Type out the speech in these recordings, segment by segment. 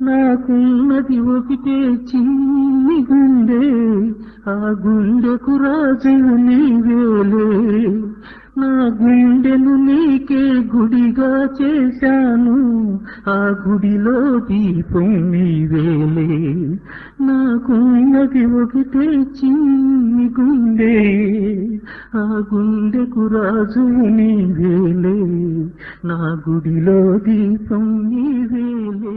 నాకున్నది ఒకటే చిన్ని గుండె, ఆ గుండెకు రాజు నీవేలే. నా గుండెను నీకే గుడిగా చేశాను, ఆ గుడిలో దీపం నీవేలే. నాకున్నది ఒకటే చిన్ని గుండె, ఆ గుండెకు రాజు నీవేలే. నా గుడిలో దీపం నీవేలే.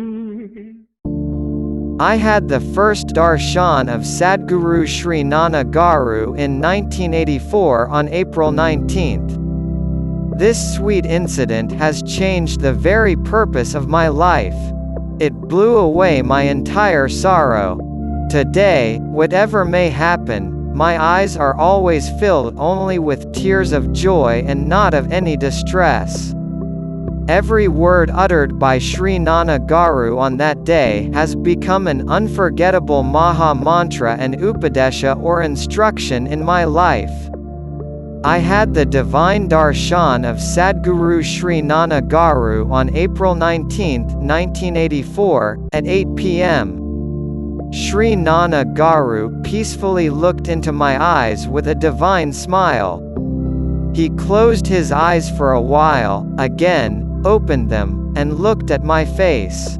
I had the first darshan of Sadhguru Sri Nana Garu in 1984 on April 19th. This sweet incident has changed the very purpose of my life. It blew away my entire sorrow. Today, whatever may happen, my eyes are always filled only with tears of joy and not of any distress. Every word uttered by Sri Nana Garu on that day has become an unforgettable Maha Mantra and Upadesha or instruction in my life. I had the divine darshan of Sadhguru Sri Nana Garu on April 19, 1984, at 8 p.m. Sri Nana Garu peacefully looked into my eyes with a divine smile. He closed his eyes for a while, again, opened them, and looked at my face.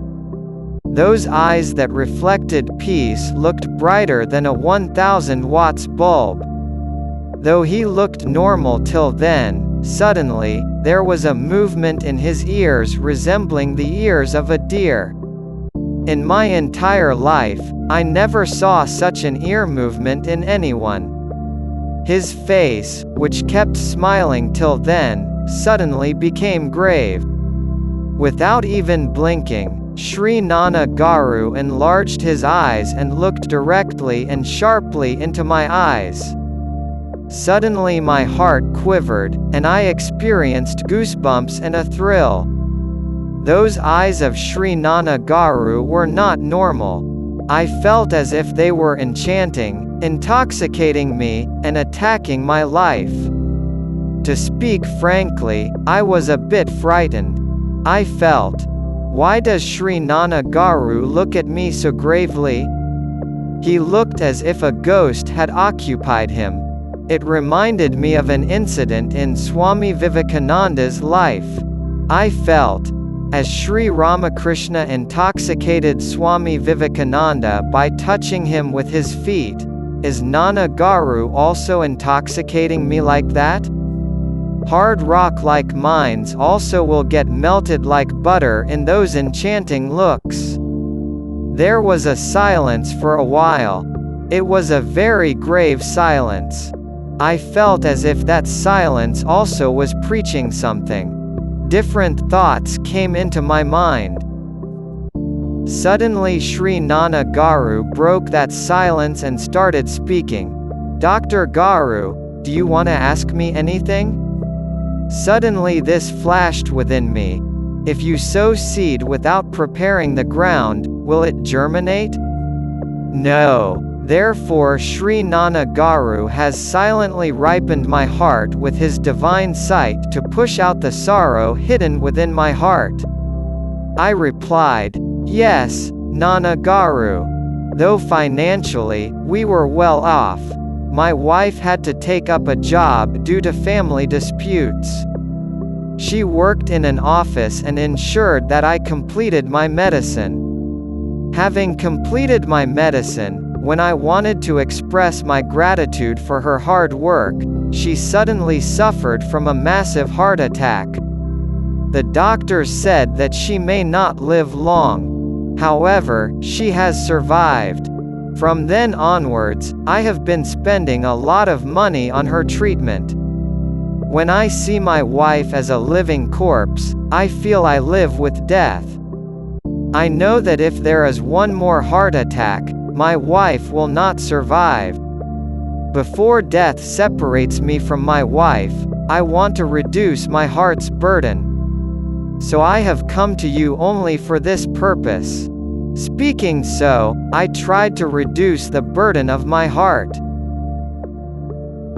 Those eyes that reflected peace looked brighter than a 1000 watts bulb. Though he looked normal till then, suddenly, there was a movement in his ears resembling the ears of a deer. In my entire life, I never saw such an ear movement in anyone. His face, which kept smiling till then, suddenly became grave. Without even blinking, Sri Nana Garu enlarged his eyes and looked directly and sharply into my eyes. Suddenly my heart quivered, and I experienced goosebumps and a thrill. Those eyes of Sri Nana Garu were not normal. I felt as if they were enchanting, intoxicating me, and attacking my life. To speak frankly, I was a bit frightened. I felt, why does Sri Nana Garu look at me so gravely? He looked as if a ghost had occupied him. It reminded me of an incident in Swami Vivekananda's life. I felt, as Sri Ramakrishna intoxicated Swami Vivekananda by touching him with his feet, is Nana Garu also intoxicating me like that? Hard rock-like minds also will get melted like butter in those enchanting looks. There was a silence for a while. It was a very grave silence. I felt as if that silence also was preaching something. Different thoughts came into my mind. Suddenly Sri Nana Garu broke that silence and started speaking. Dr. Garu, do you want to ask me anything? Suddenly this flashed within me. If you sow seed without preparing the ground, will it germinate? No. Therefore Sri Nana Garu has silently ripened my heart with his divine sight to push out the sorrow hidden within my heart. I replied, yes, Nana Garu. Though financially, we were well off. My wife had to take up a job due to family disputes. She worked in an office and ensured that I completed my medicine. Having completed my medicine, when I wanted to express my gratitude for her hard work, she suddenly suffered from a massive heart attack. The doctors said that she may not live long. However, she has survived. From then onwards, I have been spending a lot of money on her treatment. When I see my wife as a living corpse, I feel I live with death. I know that if there is one more heart attack, my wife will not survive. Before death separates me from my wife, I want to reduce my heart's burden. So I have come to you only for this purpose. Speaking so, I tried to reduce the burden of my heart.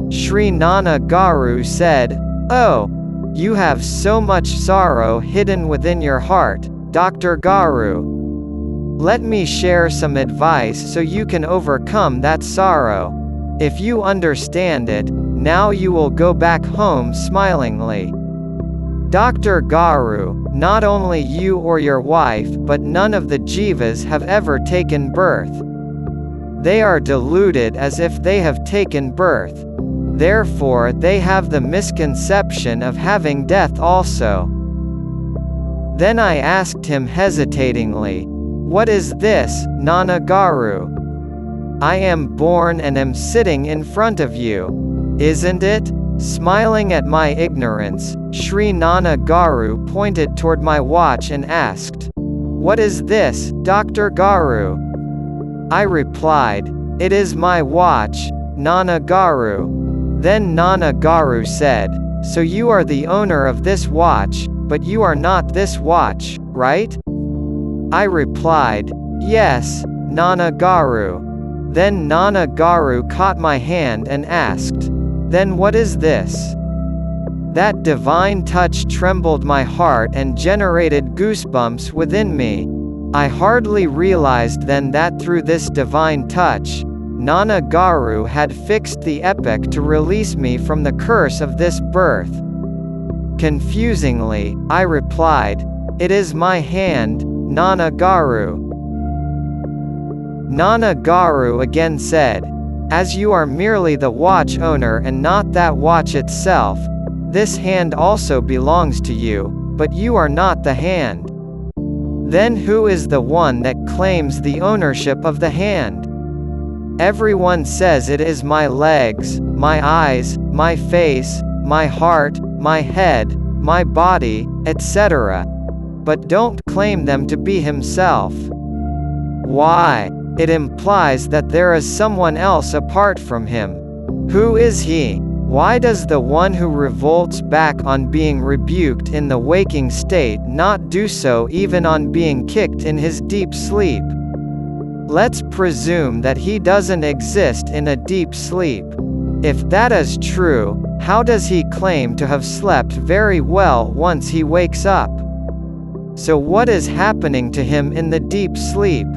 Sri Nana Garu said, "Oh, you have so much sorrow hidden within your heart, Dr. Garu. Let me share some advice so you can overcome that sorrow. If you understand it, now you will go back home smilingly. Dr. Garu, not only you or your wife but none of the jivas have ever taken birth. They are deluded as if they have taken birth. Therefore they have the misconception of having death also. Then I asked him hesitatingly, "What is this, Nana Garu? I am born and am sitting in front of you. Isn't it?" Smiling at my ignorance, Sri Nana Garu pointed toward my watch and asked, "What is this, Dr. Garu?" I replied, "It is my watch, Nana Garu." Then Nana Garu said, "So you are the owner of this watch, but you are not this watch, right?" I replied, "Yes, Nana Garu." Then Nana Garu caught my hand and asked, "Then what is this?" That divine touch trembled my heart and generated goosebumps within me. I hardly realized then that through this divine touch, Nana Garu had fixed the epoch to release me from the curse of this birth. Confusingly, I replied, "It is my hand, Nana Garu." Nana Garu again said, "As you are merely the watch owner and not that watch itself, this hand also belongs to you, but you are not the hand. Then who is the one that claims the ownership of the hand? Everyone says it is my legs, my eyes, my face, my heart, my head, my body, etc. But don't claim them to be himself. Why? It implies that there is someone else apart from him. Who is he? Why does the one who revolts back on being rebuked in the waking state not do so even on being kicked in his deep sleep? Let's presume that he doesn't exist in a deep sleep. If that is true, how does he claim to have slept very well once he wakes up? So what is happening to him in the deep sleep?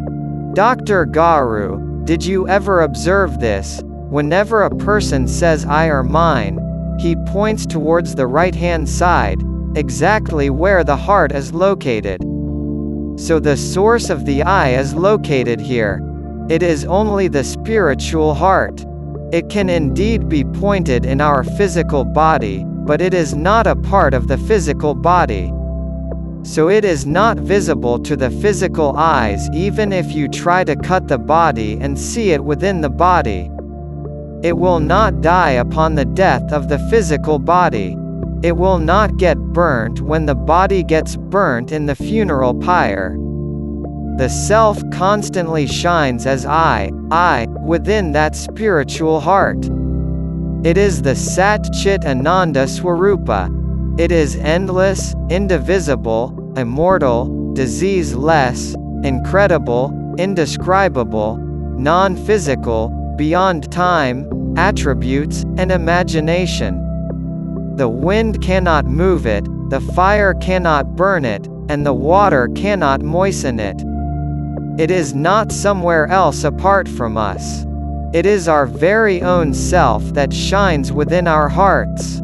Dr. Garu, did you ever observe this? Whenever a person says I or mine, he points towards the right-hand side, exactly where the heart is located. So the source of the I is located here. It is only the spiritual heart. It can indeed be pointed in our physical body, but it is not a part of the physical body. So it is not visible to the physical eyes even if you try to cut the body and see it within the body. It will not die upon the death of the physical body. It will not get burnt when the body gets burnt in the funeral pyre. The self constantly shines as I, within that spiritual heart. It is the Sat Chit Ananda Swarupa. It is endless, indivisible, immortal, diseaseless, incredible, indescribable, non-physical, beyond time, attributes, and imagination. The wind cannot move it, the fire cannot burn it, and the water cannot moisten it. It is not somewhere else apart from us. It is our very own self that shines within our hearts.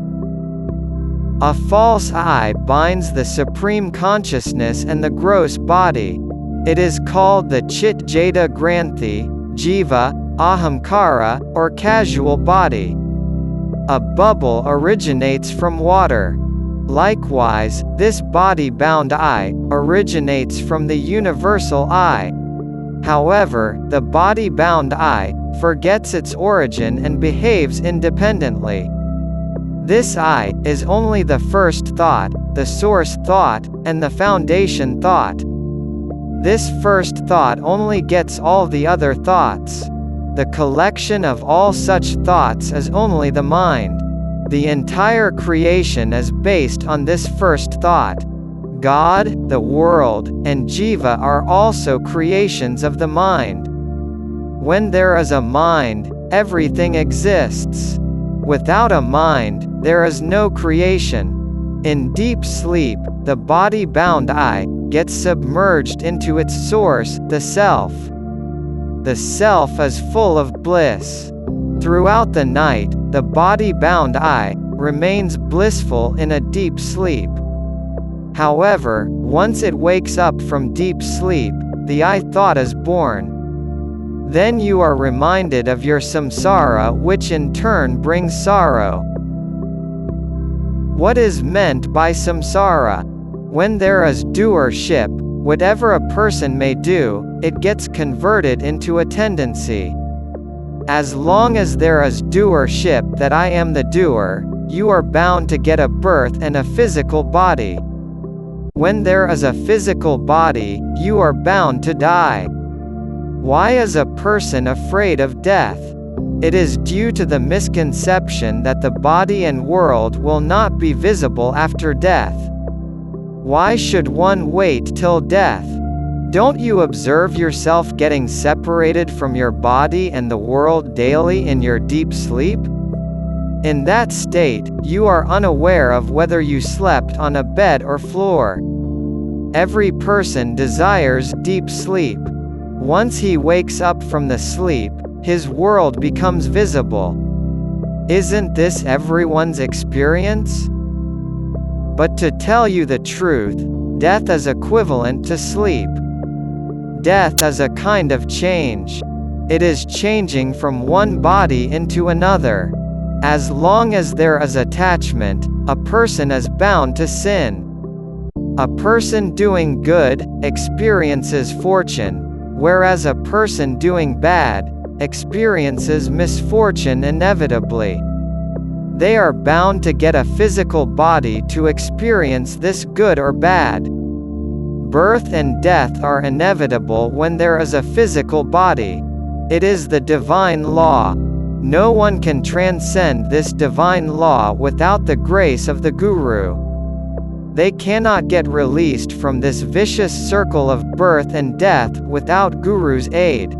A false I binds the supreme consciousness and the gross body. It is called the Chit Jada Granthi, Jiva, Ahamkara, or casual body. A bubble originates from water. Likewise, this body-bound I originates from the universal I. However, the body-bound I forgets its origin and behaves independently. This I is only the first thought, the source thought, and the foundation thought. This first thought only gets all the other thoughts. The collection of all such thoughts is only the mind. The entire creation is based on this first thought. God, the world, and Jiva are also creations of the mind. When there is a mind, everything exists. Without a mind, there is no creation. In deep sleep, the body-bound I gets submerged into its source, the self. The self is full of bliss. Throughout the night, the body-bound I remains blissful in a deep sleep. However, once it wakes up from deep sleep, the I thought is born. Then you are reminded of your samsara, which in turn brings sorrow. What is meant by samsara? When there is doership, whatever a person may do, it gets converted into a tendency. As long as there is doership, that I am the doer, you are bound to get a birth and a physical body. When there is a physical body, you are bound to die. Why is a person afraid of death? It is due to the misconception that the body and world will not be visible after death. Why should one wait till death? Don't you observe yourself getting separated from your body and the world daily in your deep sleep? In that state, you are unaware of whether you slept on a bed or floor. Every person desires deep sleep. Once he wakes up from the sleep, his world becomes visible. Isn't this everyone's experience? But to tell you the truth, death is equivalent to sleep. Death is a kind of change. It is changing from one body into another. As long as there is attachment, a person is bound to sin. A person doing good experiences fortune, whereas a person doing bad experiences misfortune inevitably. They are bound to get a physical body to experience this good or bad. Birth and death are inevitable when there is a physical body. It is the divine law. No one can transcend this divine law without the grace of the Guru. They cannot get released from this vicious circle of birth and death without Guru's aid.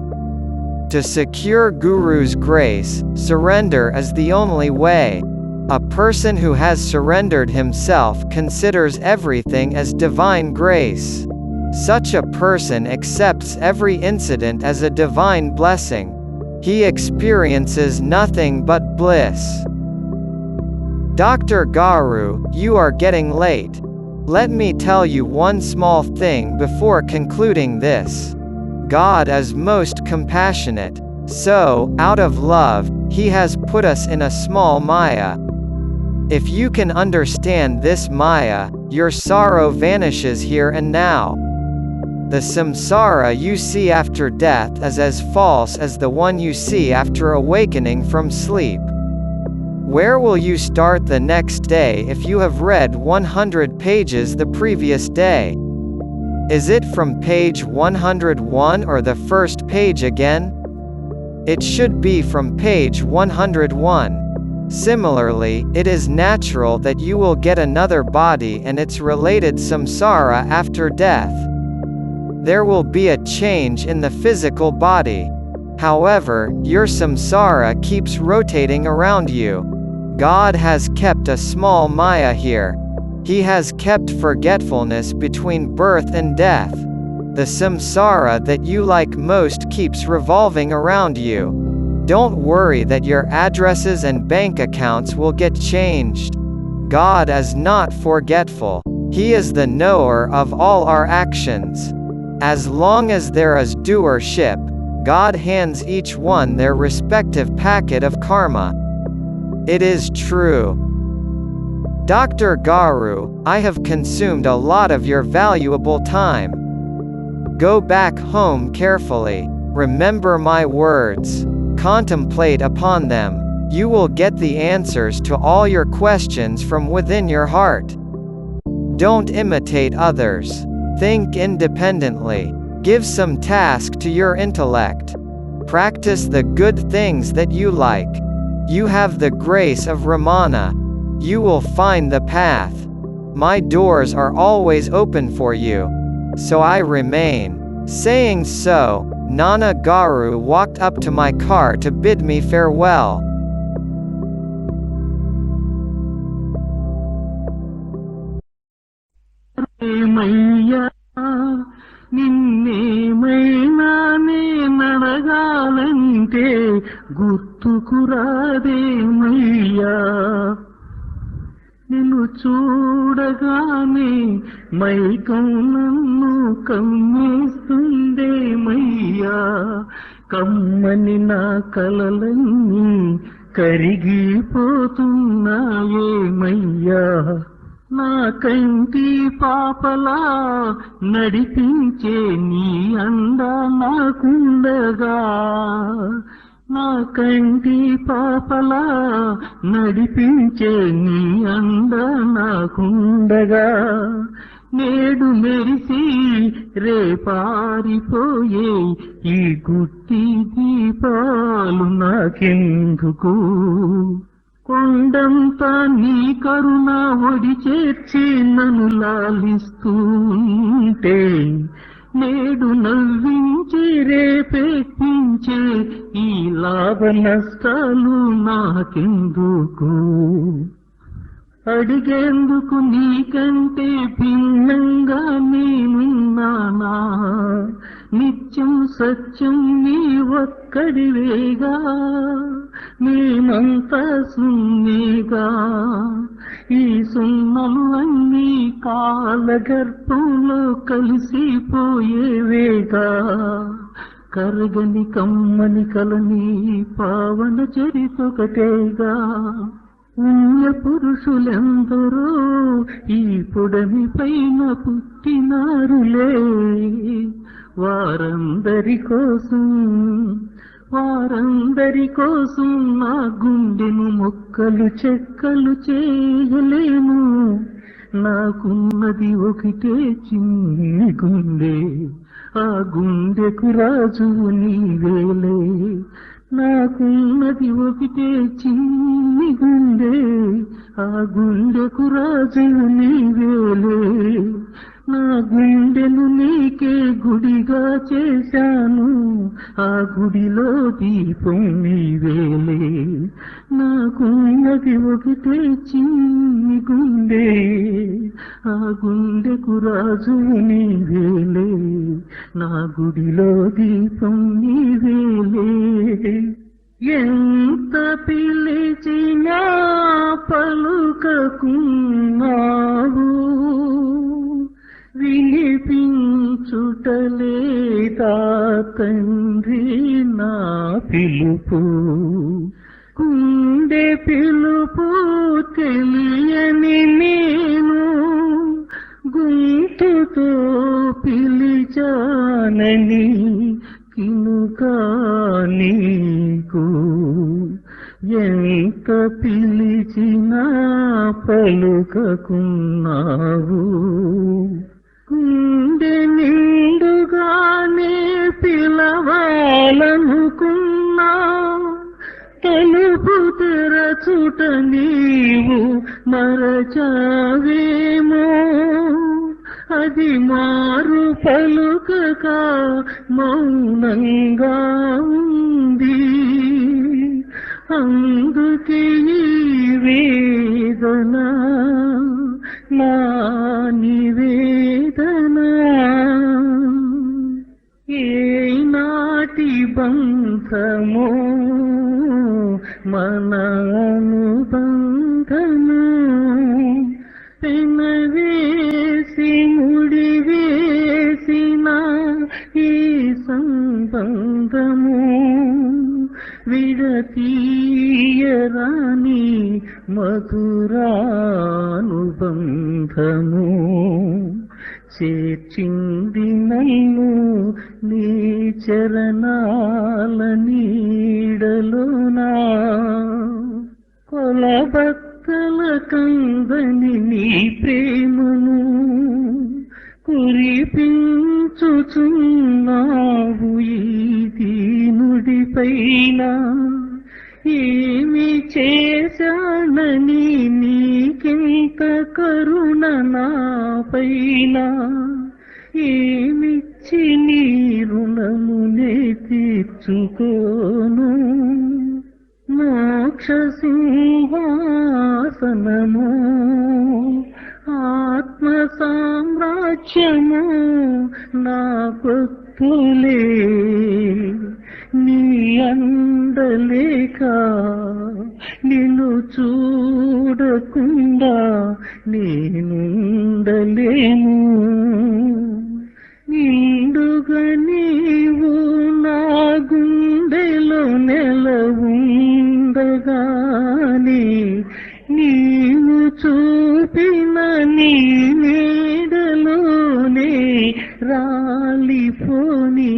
To secure Guru's grace, surrender is the only way. A person who has surrendered himself considers everything as divine grace. Such a person accepts every incident as a divine blessing. He experiences nothing but bliss. Dr. Garu, you are getting late. Let me tell you one small thing before concluding this. God is most compassionate. So, out of love, He has put us in a small Maya. If you can understand this Maya, your sorrow vanishes here and now. The samsara you see after death is as false as the one you see after awakening from sleep. Where will you start the next day if you have read 100 pages the previous day? Is it from page 101 or the first page again? It should be from page 101. Similarly, it is natural that you will get another body and its related samsara after death. There will be a change in the physical body. However, your samsara keeps rotating around you. God has kept a small Maya here. He has kept forgetfulness between birth and death. The samsara that you like most keeps revolving around you. Don't worry that your addresses and bank accounts will get changed. God is not forgetful. He is the knower of all our actions. As long as there is doership, God hands each one their respective packet of karma. It is true. Dr. Garu, I have consumed a lot of your valuable time. Go back home carefully. Remember my words. Contemplate upon them. You will get the answers to all your questions from within your heart. Don't imitate others. Think independently. Give some task to your intellect. Practice the good things that you like. You have the grace of Ramana. You will find the path. My doors are always open for you. So I remain. Saying so, Nana Garu walked up to my car to bid me farewell. Maiya ఉంటే గుర్తుకురాదేమయ్యా. నిన్ను చూడగానే మైకం నన్ను కమ్మేస్తుందేమయ్యా. కమ్మని నా కలలన్నీ కరిగిపోతున్నాయేమయ్యా. నా కంటి పాపలా నడిపించే నీ అండ నాకుండగా, నా కంటి పాపలా నడిపించే నీ అండ నాకుండగా, నేడు మెరిసి రేపారిపోయే ఈ గుట్టి దీపాలు నాకెందుకు. కొండంతా నీ కరుణ ఒడి చేర్చి నన్ను లాలిస్తుంటే, నేడు నవ్వించి రేపెక్కించే ఈ లాభ నష్టాలు నాకెందుకు. అడిగేందుకు నీకంటే భిన్నంగా నేనున్నానా, నిత్యం సత్యం నీ ఒక్కడివేగా, మేమంతా సున్నేగా. ఈ సున్నలు అన్నీ కాలగర్భంలో కలిసిపోయేవేగా. కరగని కమ్మని కలని పావన చరితొకటేగా. పుణ్య పురుషులెందరో ఈ పొడమి పైన పుట్టినారులే. వారందరి కోసం నా గుండెను మొక్కలు చెక్కలు చేయలేను. నాకున్నది ఒకటే చిన్ని గుండె, ఆ గుండెకు రాజు నీవేలే. నాకున్నది ఒకటే చిన్ని గుండె, ఆ గుండెకు రాజు నీవేలే. నా గుండెను నీకే గుడిగా చేశాను, ఆ గుడిలో దీపం నీవేలే. నాకున్నది ఒకటే చిన్ని గుండె, ఆ గుండెకు రాజు నీవేలే. నా గుడిలో దీపం నీవేలే. ఎంత పిలిచినా పలుకకున్నావు, వినిపించుటలేదా తండ్రి నా పిలుపు. గుండె పిలుపు తెలియని నేను గుంతుతో పిలిచానని కినుకా నీకు. ఎంత పిలిచినా పలుకకున్నావు, గుండె నిండుగానే పిలవాలనుకున్నా. తలుపు తెరచుట నీవు మరచావేమో, అది మారు పలుకక మౌనంగా ఉంది. అందుకే ఈ వేదన నా నివేదన. ఏనాటి బంధమో మన అనుబంధము, పెనవేసి ముడివేసిన ఈ సంబంధము. విడతీయరాని మధురానుబంధము, చేర్చింది నన్ను నీ చరణాల నీడలోనా. కొలబద్దల కందని నీ ప్రేమను కురిపించుచున్నావు ఈ దీనుడిపైన. ఏమి చేశానని నీకింత కరుణ నాపైన, ఏమిచ్చి నీ రుణమునే తీర్చుకోను. మోక్ష సింహాసనము, ఆత్మ సామ్రాజ్యము నా పొత్తులే. నీ నేనుండలేను. నిండుగా నీవు నా గుండెలో నెలవుండగానే నీవు చూపిన నీ నీడలోనే రాలిపోని